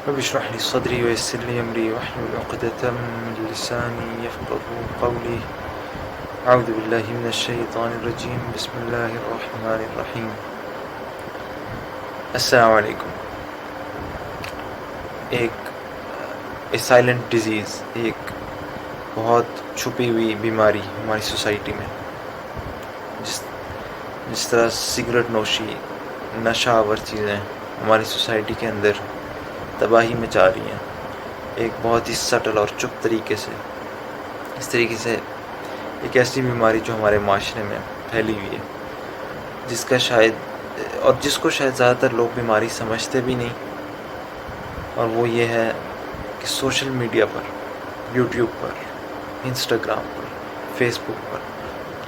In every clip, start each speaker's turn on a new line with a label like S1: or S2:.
S1: رب اشرح لي صدري ويسر لي أمري واحلل عقدة من لساني يفقهوا قولي أعوذ بالله من الشيطان الرجيم بسم الله الرحمن الرحیم. السلام علیکم. ایک سائلنٹ ڈیزیز، ایک بہت چھپی ہوئی بیماری ہماری سوسائٹی میں، جس طرح سگریٹ نوشی، نشہ آور چیزیں ہماری سوسائٹی کے اندر تباہی مچا رہی ہیں، ایک بہت ہی سٹل اور چپ طریقے سے، اس طریقے سے ایک ایسی بیماری جو ہمارے معاشرے میں پھیلی ہوئی ہے، جس کو شاید زیادہ تر لوگ بیماری سمجھتے بھی نہیں، اور وہ یہ ہے کہ سوشل میڈیا پر، یوٹیوب پر، انسٹاگرام پر، فیس بک پر،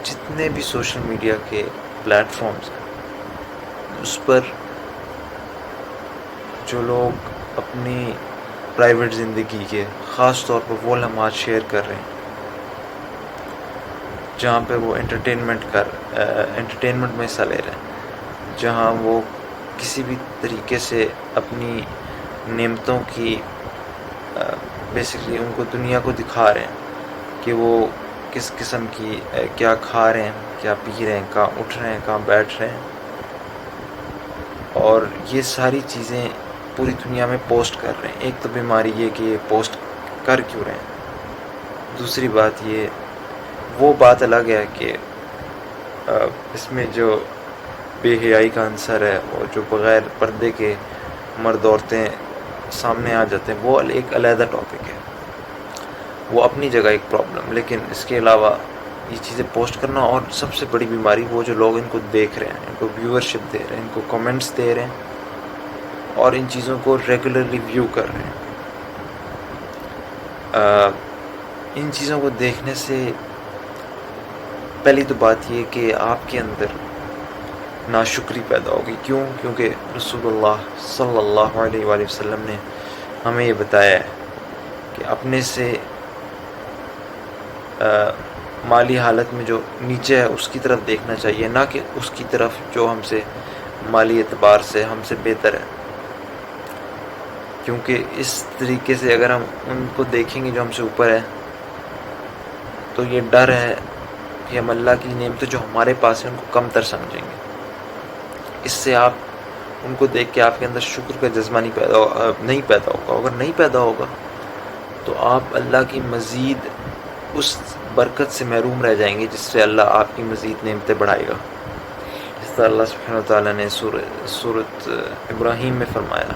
S1: جتنے بھی سوشل میڈیا کے پلیٹ فارمز ہیں، اس پر جو لوگ اپنی پرائیویٹ زندگی کے خاص طور پر وہ لمحات شیئر کر رہے ہیں جہاں پہ وہ انٹرٹینمنٹ میں حصہ لے رہے ہیں، جہاں وہ کسی بھی طریقے سے اپنی نعمتوں کی بیسکلی ان کو دنیا کو دکھا رہے ہیں کہ وہ کس قسم کی کیا کھا رہے ہیں، کیا پی رہے ہیں، کہاں اٹھ رہے ہیں، کہاں بیٹھ رہے ہیں، اور یہ ساری چیزیں پوری دنیا میں پوسٹ کر رہے ہیں. ایک تو بیماری یہ کہ یہ پوسٹ کر کیوں رہے ہیں، دوسری بات یہ، وہ بات الگ ہے کہ اس میں جو بے حیائی کا عنصر ہے اور جو بغیر پردے کے مرد عورتیں سامنے آ جاتے ہیں، وہ ایک علیحدہ ٹاپک ہے، وہ اپنی جگہ ایک پرابلم. لیکن اس کے علاوہ یہ چیزیں پوسٹ کرنا، اور سب سے بڑی بیماری وہ جو لوگ ان کو دیکھ رہے ہیں، ان کو ویورشپ دے رہے ہیں، ان کو کمنٹس دے رہے ہیں اور ان چیزوں کو ریگولرلی ویو کر رہے ہیں. ان چیزوں کو دیکھنے سے پہلی تو بات یہ کہ آپ کے اندر ناشکری پیدا ہوگی. کیونکہ رسول اللہ صلی اللہ علیہ وآلہ وسلم نے ہمیں یہ بتایا ہے کہ اپنے سے مالی حالت میں جو نیچے ہے اس کی طرف دیکھنا چاہیے، نہ کہ اس کی طرف جو ہم سے مالی اعتبار سے ہم سے بہتر ہے. کیونکہ اس طریقے سے اگر ہم ان کو دیکھیں گے جو ہم سے اوپر ہے، تو یہ ڈر ہے کہ ہم اللہ کی نعمتیں جو ہمارے پاس ہیں ان کو کم تر سمجھیں گے. اس سے آپ ان کو دیکھ کے آپ کے اندر شکر کا جذبہ نہیں پیدا ہوگا. اگر نہیں پیدا ہوگا تو آپ اللہ کی مزید اس برکت سے محروم رہ جائیں گے جس سے اللہ آپ کی مزید نعمتیں بڑھائے گا. اس طرح اللہ سبحانہ وتعالیٰ نے سورۃ ابراہیم میں فرمایا،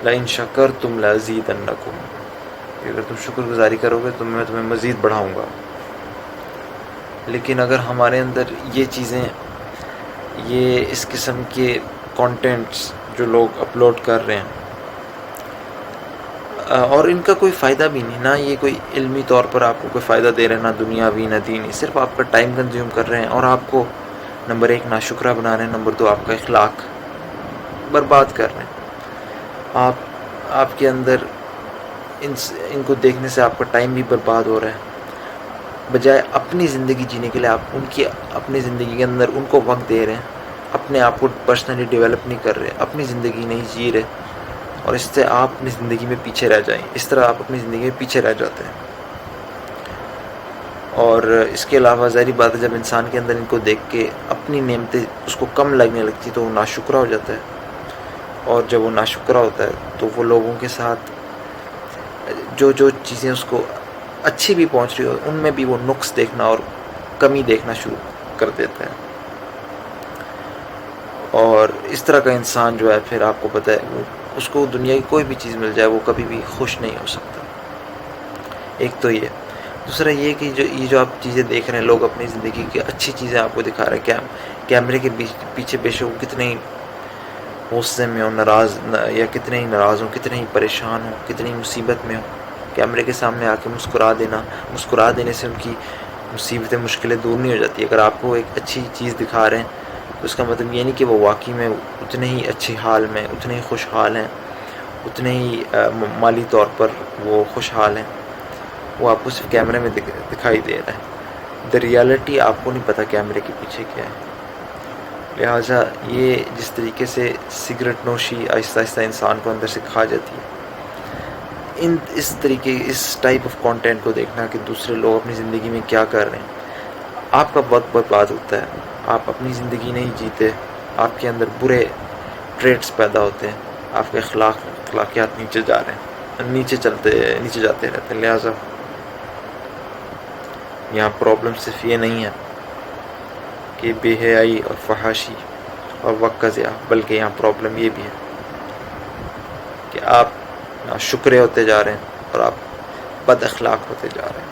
S1: لَإِن شَكَرْتُمْ لَأَزِيدَنَّكُمْ، کہ اگر تم شکر گزاری کرو گے تو میں تمہیں مزید بڑھاؤں گا. لیکن اگر ہمارے اندر یہ چیزیں، یہ اس قسم کے کانٹینٹس جو لوگ اپلوڈ کر رہے ہیں، اور ان کا کوئی فائدہ بھی نہیں، نہ یہ کوئی علمی طور پر آپ کو کوئی فائدہ دے رہے ہیں، نہ دنیاوی نہ دینی، صرف آپ کا ٹائم کنزیوم کر رہے ہیں اور آپ کو نمبر 1 ناشکرہ بنا رہے ہیں، نمبر 2 آپ کا اخلاق برباد کر رہے ہیں. آپ کے اندر ان کو دیکھنے سے آپ کا ٹائم بھی برباد ہو رہا ہے. بجائے اپنی زندگی جینے کے لیے آپ اپنی زندگی کے اندر ان کو وقت دے رہے ہیں، اپنے آپ کو پرسنلی ڈیولپ نہیں کر رہے، اپنی زندگی نہیں جی رہے، اور اس سے آپ اپنی زندگی میں پیچھے رہ جائیں. اس طرح آپ اپنی زندگی میں پیچھے رہ جاتے ہیں. اور اس کے علاوہ ظاہری بات ہے، جب انسان کے اندر ان کو دیکھ کے اپنی نعمتیں اس کو کم لگنے لگتی تو وہ ناشکرہ ہو جاتا ہے. اور جب وہ ناشکرہ ہوتا ہے تو وہ لوگوں کے ساتھ جو چیزیں اس کو اچھی بھی پہنچ رہی ہو ان میں بھی وہ نقص دیکھنا اور کمی دیکھنا شروع کر دیتا ہے. اور اس طرح کا انسان جو ہے، پھر آپ کو پتہ ہے، اس کو دنیا کی کوئی بھی چیز مل جائے وہ کبھی بھی خوش نہیں ہو سکتا. ایک تو یہ. دوسرا یہ کہ جو آپ چیزیں دیکھ رہے ہیں، لوگ اپنی زندگی کی اچھی چیزیں آپ کو دکھا رہے ہیں، کیمرے کے پیچھے بے شک کتنے غصے میں ہوں، یا کتنے ہی ناراض ہوں، کتنے ہی پریشان ہوں، کتنی مصیبت میں ہوں، کیمرے کے سامنے آ کے مسکرا دینے سے ان کی مصیبتیں، مشکلیں دور نہیں ہو جاتی. اگر آپ کو ایک اچھی چیز دکھا رہے ہیں تو اس کا مطلب یہ نہیں کہ وہ واقعی میں اتنے ہی اچھی حال میں، اتنے ہی خوشحال ہیں، اتنے ہی مالی طور پر وہ خوشحال ہیں. وہ آپ کو صرف کیمرے میں دکھائی دے رہا ہے. دا ریالٹی آپ کو نہیں پتہ کیمرے کے پیچھے کیا ہے. لہٰذا یہ جس طریقے سے سگریٹ نوشی آہستہ آہستہ انسان کو اندر سے کھا جاتی ہے، اس ٹائپ آف کانٹینٹ کو دیکھنا کہ دوسرے لوگ اپنی زندگی میں کیا کر رہے ہیں، آپ کا وقت برباد ہوتا ہے، آپ اپنی زندگی نہیں جیتے، آپ کے اندر برے ٹریٹس پیدا ہوتے ہیں، آپ کے اخلاقیات نیچے جاتے رہتے ہیں۔ لہٰذا یہاں پرابلم صرف یہ نہیں ہے کہ بے حیائی اور فحاشی اور وقت کا ضیاع، بلکہ یہاں پرابلم یہ بھی ہے کہ آپ شکرے ہوتے جا رہے ہیں اور آپ بد اخلاق ہوتے جا رہے ہیں۔